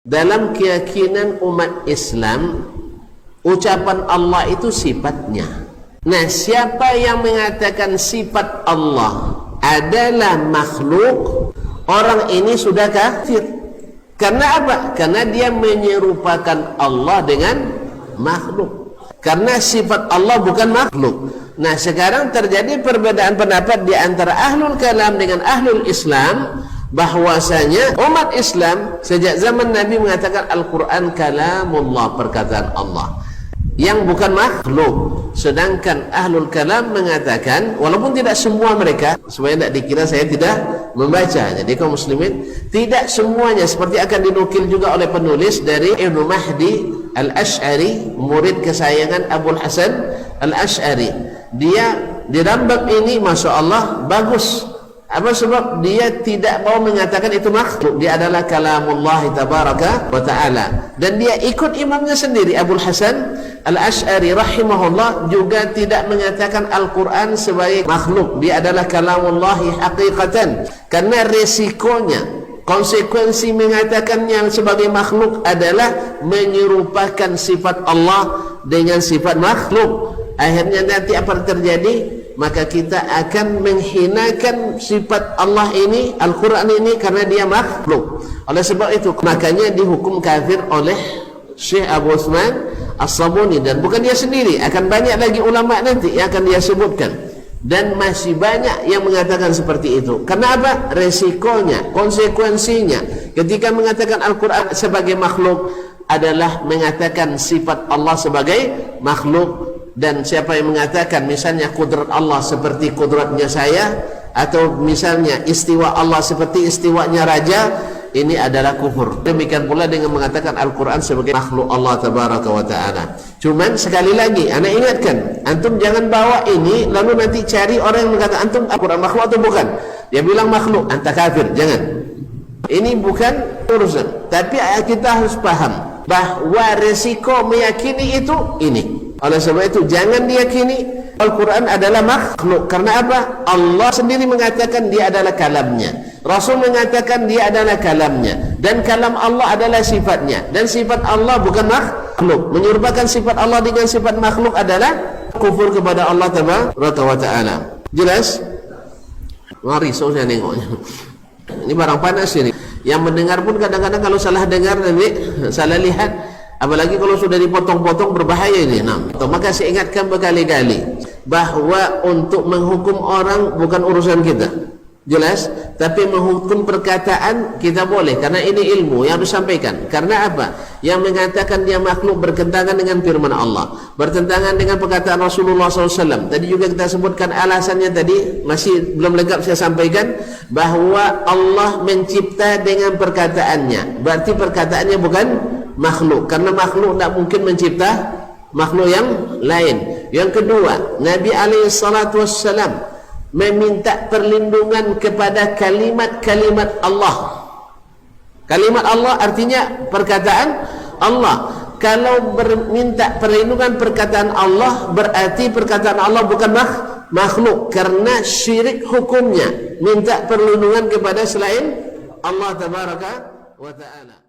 Dalam keyakinan umat Islam, ucapan Allah itu sifatnya. Nah, siapa yang mengatakan sifat Allah adalah makhluk, orang ini sudah kafir. Karena apa? Karena dia menyerupakan Allah dengan makhluk. Karena sifat Allah bukan makhluk. Nah, sekarang terjadi perbedaan pendapat di antara ahlul kalam dengan ahlul Islam, bahwasanya umat Islam sejak zaman Nabi mengatakan Al-Quran kalamullah, perkataan Allah yang bukan makhluk. Sedangkan ahlul kalam mengatakan, walaupun tidak semua mereka, supaya tidak dikira saya tidak membaca, jadi kaum muslimin tidak semuanya, seperti akan dinukil juga oleh penulis dari Ibnu Mahdi Al-Ash'ari, murid kesayangan Abul Hasan Al-Ash'ari. Dia di dalam bab ini Masya Allah bagus. Apa sebab? Dia tidak mau mengatakan itu makhluk, dia adalah kalamullah tabaraka wa ta'ala. Dan dia ikut imamnya sendiri Abul Hasan Al-Ash'ari rahimahullah, juga tidak mengatakan Al-Quran sebagai makhluk, dia adalah kalamullahi haqiqatan. Karena resikonya, konsekuensi mengatakannya sebagai makhluk adalah menyerupakan sifat Allah dengan sifat makhluk. Akhirnya nanti apa terjadi? Maka kita akan menghinakan sifat Allah ini, Al-Quran ini, karena dia makhluk. Oleh sebab itu, makanya dihukum kafir oleh Syekh Abu Uthman As-Sabuni. Dan bukan dia sendiri, akan banyak lagi ulama nanti yang akan dia sebutkan. Dan masih banyak yang mengatakan seperti itu. Karena apa? Resikonya, konsekuensinya ketika mengatakan Al-Quran sebagai makhluk adalah mengatakan sifat Allah sebagai makhluk. Dan siapa yang mengatakan misalnya kudrat Allah seperti kudratnya saya, atau misalnya istiwa Allah seperti istiwanya raja, ini adalah kufur. Demikian pula dengan mengatakan Al-Quran sebagai makhluk Allah tabaraka wa ta'ala. Cuman sekali lagi anak ingatkan, antum jangan bawa ini lalu nanti cari orang yang mengatakan antum Al-Quran makhluk atau bukan. Dia bilang makhluk, anta kafir. Jangan. Ini bukan urusan. Tapi kita harus paham bahwa resiko meyakini itu ini. Oleh sebab itu jangan diyakini Al-Quran adalah makhluk. Karena apa? Allah sendiri mengatakan dia adalah kalamnya, Rasul mengatakan dia adalah kalamnya, dan kalam Allah adalah sifatnya. Dan sifat Allah bukan makhluk. Menyerupakan sifat Allah dengan sifat makhluk adalah kufur kepada Allah tabaraka wa ta'ala. Jelas? Mari saya nengoknya. Ini barang panas ini. Yang mendengar pun kadang-kadang kalau salah dengar nanti salah lihat, apalagi kalau sudah dipotong-potong berbahaya ini. Nah, maka saya ingatkan berkali-kali bahwa untuk menghukum orang bukan urusan kita, jelas. Tapi menghukum perkataan kita boleh, karena ini ilmu yang harus disampaikan. Karena apa? Yang mengatakan dia makhluk bertentangan dengan firman Allah, bertentangan dengan perkataan Rasulullah SAW. Tadi juga kita sebutkan alasannya, tadi masih belum lengkap saya sampaikan, bahwa Allah mencipta dengan perkataannya. Berarti perkataannya bukan makhluk, karena makhluk tidak mungkin mencipta makhluk yang lain. Yang kedua, Nabi SAW meminta perlindungan kepada kalimat-kalimat Allah. Kalimat Allah artinya perkataan Allah. Kalau minta perlindungan perkataan Allah, berarti perkataan Allah bukan makhluk, karena syirik hukumnya minta perlindungan kepada selain Allah tabaraka wa ta'ala.